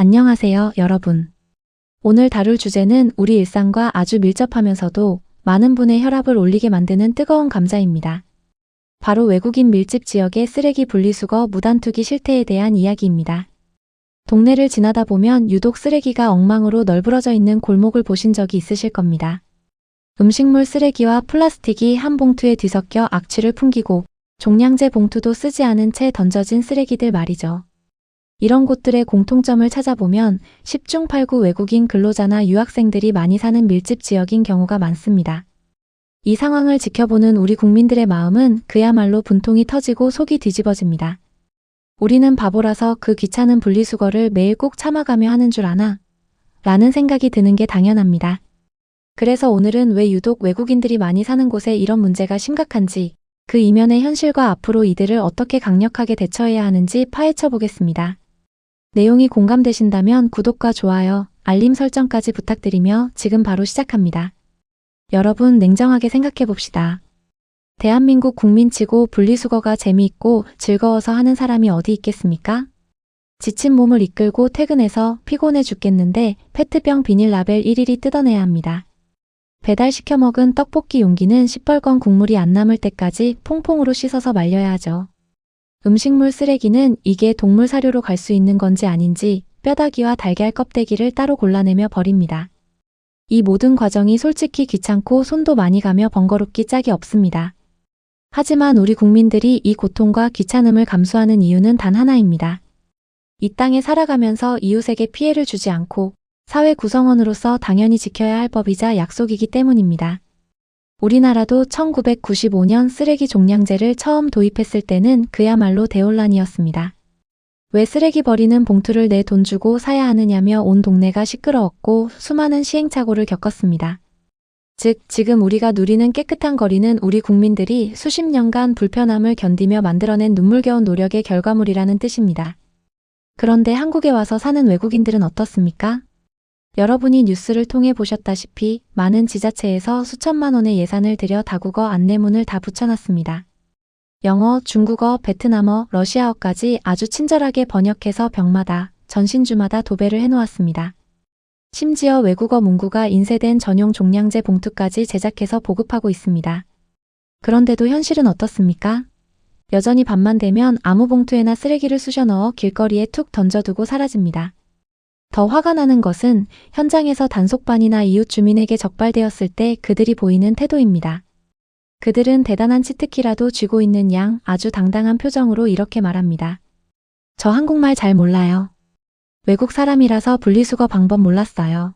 안녕하세요, 여러분. 오늘 다룰 주제는 우리 일상과 아주 밀접하면서도 많은 분의 혈압을 올리게 만드는 뜨거운 감자입니다. 바로 외국인 밀집 지역의 쓰레기 분리수거 무단투기 실태에 대한 이야기입니다. 동네를 지나다 보면 유독 쓰레기가 엉망으로 널브러져 있는 골목을 보신 적이 있으실 겁니다. 음식물 쓰레기와 플라스틱이 한 봉투에 뒤섞여 악취를 풍기고 종량제 봉투도 쓰지 않은 채 던져진 쓰레기들 말이죠. 이런 곳들의 공통점을 찾아보면 10중 8구 외국인 근로자나 유학생들이 많이 사는 밀집 지역인 경우가 많습니다. 이 상황을 지켜보는 우리 국민들의 마음은 그야말로 분통이 터지고 속이 뒤집어집니다. 우리는 바보라서 그 귀찮은 분리수거를 매일 꼭 참아가며 하는 줄 아나? 라는 생각이 드는 게 당연합니다. 그래서 오늘은 왜 유독 외국인들이 많이 사는 곳에 이런 문제가 심각한지, 그 이면의 현실과 앞으로 이들을 어떻게 강력하게 대처해야 하는지 파헤쳐 보겠습니다. 내용이 공감되신다면 구독과 좋아요, 알림 설정까지 부탁드리며 지금 바로 시작합니다. 여러분, 냉정하게 생각해 봅시다. 대한민국 국민치고 분리수거가 재미있고 즐거워서 하는 사람이 어디 있겠습니까? 지친 몸을 이끌고 퇴근해서 피곤해 죽겠는데 페트병 비닐 라벨 일일이 뜯어내야 합니다. 배달시켜 먹은 떡볶이 용기는 시뻘건 국물이 안 남을 때까지 퐁퐁으로 씻어서 말려야 하죠. 음식물 쓰레기는 이게 동물 사료로 갈 수 있는 건지 아닌지 뼈다귀와 달걀 껍데기를 따로 골라내며 버립니다. 이 모든 과정이 솔직히 귀찮고 손도 많이 가며 번거롭기 짝이 없습니다. 하지만 우리 국민들이 이 고통과 귀찮음을 감수하는 이유는 단 하나입니다. 이 땅에 살아가면서 이웃에게 피해를 주지 않고 사회 구성원으로서 당연히 지켜야 할 법이자 약속이기 때문입니다. 우리나라도 1995년 쓰레기 종량제를 처음 도입했을 때는 그야말로 대혼란이었습니다. 왜 쓰레기 버리는 봉투를 내 돈 주고 사야 하느냐며 온 동네가 시끄러웠고 수많은 시행착오를 겪었습니다. 즉, 지금 우리가 누리는 깨끗한 거리는 우리 국민들이 수십 년간 불편함을 견디며 만들어낸 눈물겨운 노력의 결과물이라는 뜻입니다. 그런데 한국에 와서 사는 외국인들은 어떻습니까? 여러분이 뉴스를 통해 보셨다시피 많은 지자체에서 수천만 원의 예산을 들여 다국어 안내문을 다 붙여놨습니다. 영어, 중국어, 베트남어, 러시아어까지 아주 친절하게 번역해서 벽마다, 전신주마다 도배를 해놓았습니다. 심지어 외국어 문구가 인쇄된 전용 종량제 봉투까지 제작해서 보급하고 있습니다. 그런데도 현실은 어떻습니까? 여전히 밤만 되면 아무 봉투에나 쓰레기를 쑤셔 넣어 길거리에 툭 던져두고 사라집니다. 더 화가 나는 것은 현장에서 단속반이나 이웃 주민에게 적발되었을 때 그들이 보이는 태도입니다. 그들은 대단한 치트키라도 쥐고 있는 양 아주 당당한 표정으로 이렇게 말합니다. 저 한국말 잘 몰라요. 외국 사람이라서 분리수거 방법 몰랐어요.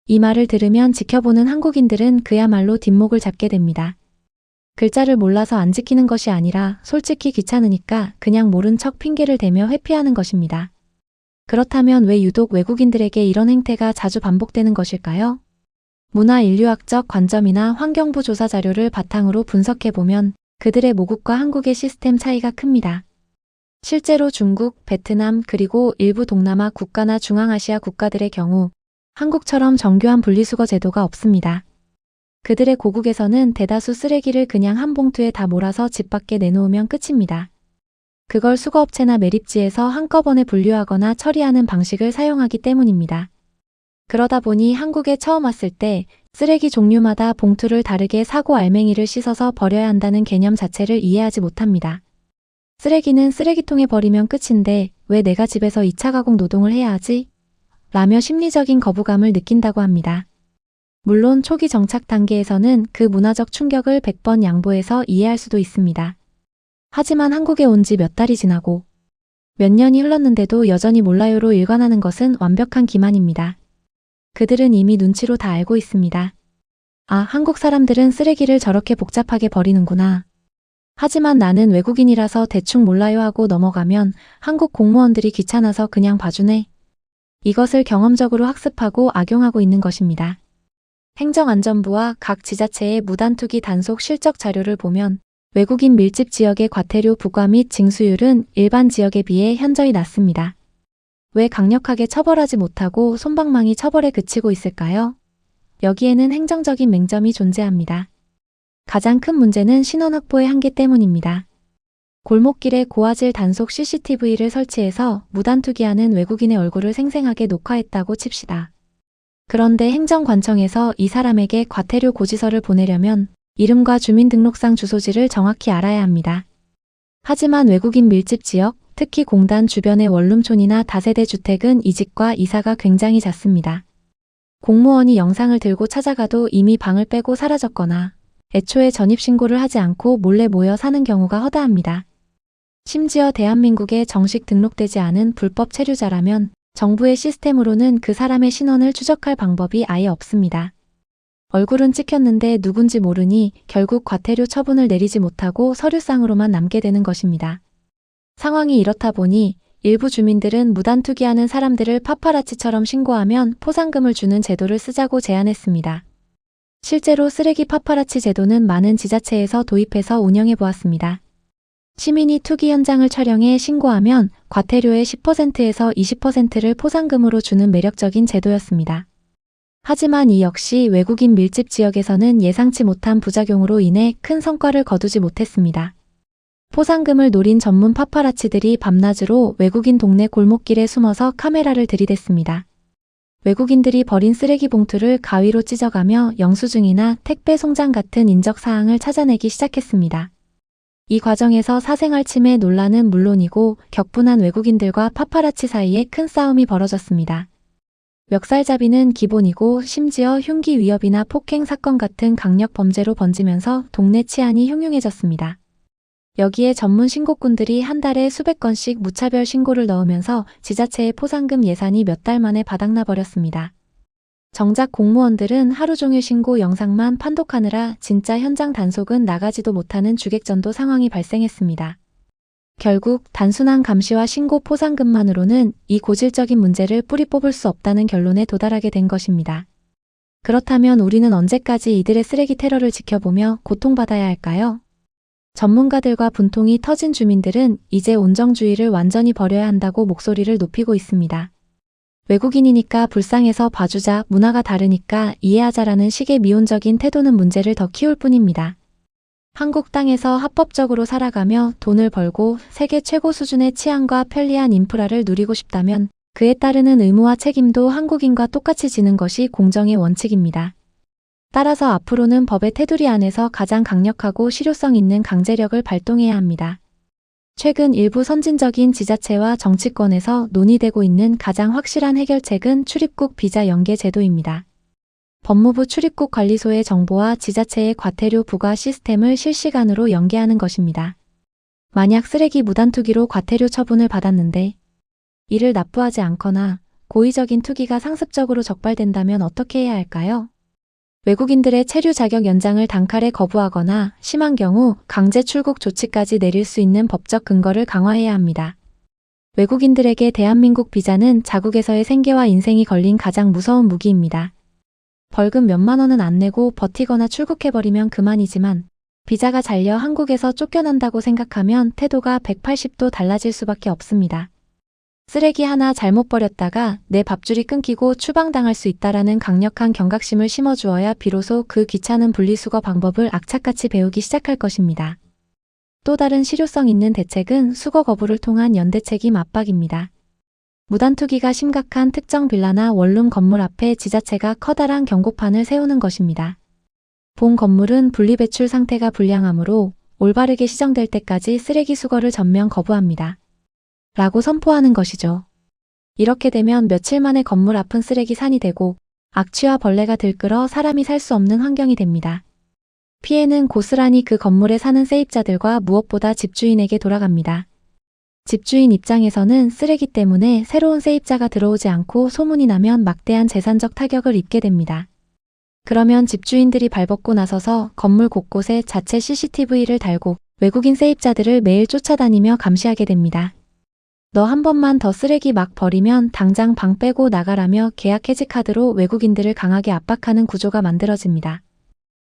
이 말을 들으면 지켜보는 한국인들은 그야말로 뒷목을 잡게 됩니다. 글자를 몰라서 안 지키는 것이 아니라 솔직히 귀찮으니까 그냥 모른 척 핑계를 대며 회피하는 것입니다. 그렇다면 왜 유독 외국인들에게 이런 행태가 자주 반복되는 것일까요? 문화인류학적 관점이나 환경부 조사 자료를 바탕으로 분석해보면 그들의 모국과 한국의 시스템 차이가 큽니다. 실제로 중국, 베트남 그리고 일부 동남아 국가나 중앙아시아 국가들의 경우 한국처럼 정교한 분리수거 제도가 없습니다. 그들의 고국에서는 대다수 쓰레기를 그냥 한 봉투에 다 몰아서 집 밖에 내놓으면 끝입니다. 그걸 수거업체나 매립지에서 한꺼번에 분류하거나 처리하는 방식을 사용하기 때문입니다. 그러다 보니 한국에 처음 왔을 때 쓰레기 종류마다 봉투를 다르게 사고 알맹이를 씻어서 버려야 한다는 개념 자체를 이해하지 못합니다. 쓰레기는 쓰레기통에 버리면 끝인데 왜 내가 집에서 2차 가공 노동을 해야 하지? 라며 심리적인 거부감을 느낀다고 합니다. 물론 초기 정착 단계에서는 그 문화적 충격을 100번 양보해서 이해할 수도 있습니다. 하지만 한국에 온 지 몇 달이 지나고 몇 년이 흘렀는데도 여전히 몰라요로 일관하는 것은 완벽한 기만입니다. 그들은 이미 눈치로 다 알고 있습니다. 아, 한국 사람들은 쓰레기를 저렇게 복잡하게 버리는구나. 하지만 나는 외국인이라서 대충 몰라요 하고 넘어가면 한국 공무원들이 귀찮아서 그냥 봐주네. 이것을 경험적으로 학습하고 악용하고 있는 것입니다. 행정안전부와 각 지자체의 무단투기 단속 실적 자료를 보면 외국인 밀집 지역의 과태료 부과 및 징수율은 일반 지역에 비해 현저히 낮습니다. 왜 강력하게 처벌하지 못하고 솜방망이 처벌에 그치고 있을까요? 여기에는 행정적인 맹점이 존재합니다. 가장 큰 문제는 신원 확보의 한계 때문입니다. 골목길에 고화질 단속 CCTV를 설치해서 무단 투기하는 외국인의 얼굴을 생생하게 녹화했다고 칩시다. 그런데 행정관청에서 이 사람에게 과태료 고지서를 보내려면 이름과 주민등록상 주소지를 정확히 알아야 합니다. 하지만 외국인 밀집 지역, 특히 공단 주변의 원룸촌이나 다세대 주택은 이직과 이사가 굉장히 잦습니다. 공무원이 영상을 들고 찾아가도 이미 방을 빼고 사라졌거나 애초에 전입신고를 하지 않고 몰래 모여 사는 경우가 허다합니다. 심지어 대한민국에 정식 등록되지 않은 불법 체류자라면 정부의 시스템으로는 그 사람의 신원을 추적할 방법이 아예 없습니다. 얼굴은 찍혔는데 누군지 모르니 결국 과태료 처분을 내리지 못하고 서류상으로만 남게 되는 것입니다. 상황이 이렇다 보니 일부 주민들은 무단 투기하는 사람들을 파파라치처럼 신고하면 포상금을 주는 제도를 쓰자고 제안했습니다. 실제로 쓰레기 파파라치 제도는 많은 지자체에서 도입해서 운영해 보았습니다. 시민이 투기 현장을 촬영해 신고하면 과태료의 10%에서 20%를 포상금으로 주는 매력적인 제도였습니다. 하지만 이 역시 외국인 밀집 지역에서는 예상치 못한 부작용으로 인해 큰 성과를 거두지 못했습니다. 포상금을 노린 전문 파파라치들이 밤낮으로 외국인 동네 골목길에 숨어서 카메라를 들이댔습니다. 외국인들이 버린 쓰레기 봉투를 가위로 찢어가며 영수증이나 택배 송장 같은 인적 사항을 찾아내기 시작했습니다. 이 과정에서 사생활 침해 논란은 물론이고 격분한 외국인들과 파파라치 사이에 큰 싸움이 벌어졌습니다. 멱살잡이는 기본이고 심지어 흉기 위협이나 폭행 사건 같은 강력 범죄로 번지면서 동네 치안이 흉흉해졌습니다. 여기에 전문 신고꾼들이 한 달에 수백 건씩 무차별 신고를 넣으면서 지자체의 포상금 예산이 몇 달 만에 바닥나 버렸습니다. 정작 공무원들은 하루 종일 신고 영상만 판독하느라 진짜 현장 단속은 나가지도 못하는 주객전도 상황이 발생했습니다. 결국 단순한 감시와 신고 포상금만으로는 이 고질적인 문제를 뿌리 뽑을 수 없다는 결론에 도달하게 된 것입니다. 그렇다면 우리는 언제까지 이들의 쓰레기 테러를 지켜보며 고통받아야 할까요? 전문가들과 분통이 터진 주민들은 이제 온정주의를 완전히 버려야 한다고 목소리를 높이고 있습니다. 외국인이니까 불쌍해서 봐주자, 문화가 다르니까 이해하자라는 식의 미온적인 태도는 문제를 더 키울 뿐입니다. 한국 땅에서 합법적으로 살아가며 돈을 벌고 세계 최고 수준의 치안과 편리한 인프라를 누리고 싶다면 그에 따르는 의무와 책임도 한국인과 똑같이 지는 것이 공정의 원칙입니다. 따라서 앞으로는 법의 테두리 안에서 가장 강력하고 실효성 있는 강제력을 발동해야 합니다. 최근 일부 선진적인 지자체와 정치권에서 논의되고 있는 가장 확실한 해결책은 출입국 비자 연계 제도입니다. 법무부 출입국 관리소의 정보와 지자체의 과태료 부과 시스템을 실시간으로 연계하는 것입니다. 만약 쓰레기 무단 투기로 과태료 처분을 받았는데 이를 납부하지 않거나 고의적인 투기가 상습적으로 적발된다면 어떻게 해야 할까요? 외국인들의 체류 자격 연장을 단칼에 거부하거나 심한 경우 강제 출국 조치까지 내릴 수 있는 법적 근거를 강화해야 합니다. 외국인들에게 대한민국 비자는 자국에서의 생계와 인생이 걸린 가장 무서운 무기입니다. 벌금 몇만 원은 안 내고 버티거나 출국해버리면 그만이지만 비자가 잘려 한국에서 쫓겨난다고 생각하면 태도가 180도 달라질 수밖에 없습니다. 쓰레기 하나 잘못 버렸다가 내 밥줄이 끊기고 추방당할 수 있다라는 강력한 경각심을 심어주어야 비로소 그 귀찮은 분리수거 방법을 악착같이 배우기 시작할 것입니다. 또 다른 실효성 있는 대책은 수거 거부를 통한 연대책임 압박입니다. 무단 투기가 심각한 특정 빌라나 원룸 건물 앞에 지자체가 커다란 경고판을 세우는 것입니다. 본 건물은 분리배출 상태가 불량하므로 올바르게 시정될 때까지 쓰레기 수거를 전면 거부합니다. 라고 선포하는 것이죠. 이렇게 되면 며칠 만에 건물 앞은 쓰레기 산이 되고 악취와 벌레가 들끓어 사람이 살 수 없는 환경이 됩니다. 피해는 고스란히 그 건물에 사는 세입자들과 무엇보다 집주인에게 돌아갑니다. 집주인 입장에서는 쓰레기 때문에 새로운 세입자가 들어오지 않고 소문이 나면 막대한 재산적 타격을 입게 됩니다. 그러면 집주인들이 발벗고 나서서 건물 곳곳에 자체 CCTV를 달고 외국인 세입자들을 매일 쫓아다니며 감시하게 됩니다. 너 한 번만 더 쓰레기 막 버리면 당장 방 빼고 나가라며 계약 해지 카드로 외국인들을 강하게 압박하는 구조가 만들어집니다.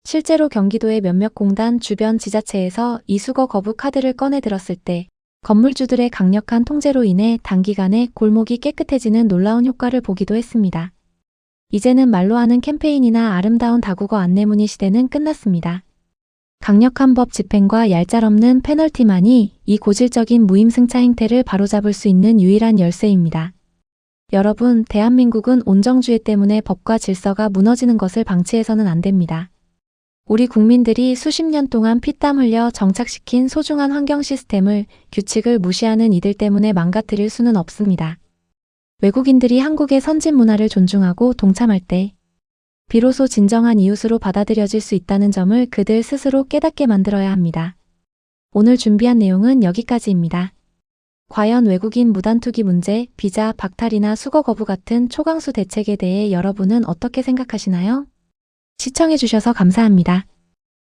실제로 경기도의 몇몇 공단 주변 지자체에서 이 수거 거부 카드를 꺼내 들었을 때 건물주들의 강력한 통제로 인해 단기간에 골목이 깨끗해지는 놀라운 효과를 보기도 했습니다. 이제는 말로 하는 캠페인이나 아름다운 다국어 안내문의 시대는 끝났습니다. 강력한 법 집행과 얄짤없는 페널티만이 이 고질적인 무임승차 행태를 바로잡을 수 있는 유일한 열쇠입니다. 여러분, 대한민국은 온정주의 때문에 법과 질서가 무너지는 것을 방치해서는 안 됩니다. 우리 국민들이 수십 년 동안 피땀 흘려 정착시킨 소중한 환경 시스템을 규칙을 무시하는 이들 때문에 망가뜨릴 수는 없습니다. 외국인들이 한국의 선진 문화를 존중하고 동참할 때 비로소 진정한 이웃으로 받아들여질 수 있다는 점을 그들 스스로 깨닫게 만들어야 합니다. 오늘 준비한 내용은 여기까지입니다. 과연 외국인 무단투기 문제, 비자 박탈이나 수거 거부 같은 초강수 대책에 대해 여러분은 어떻게 생각하시나요? 시청해주셔서 감사합니다.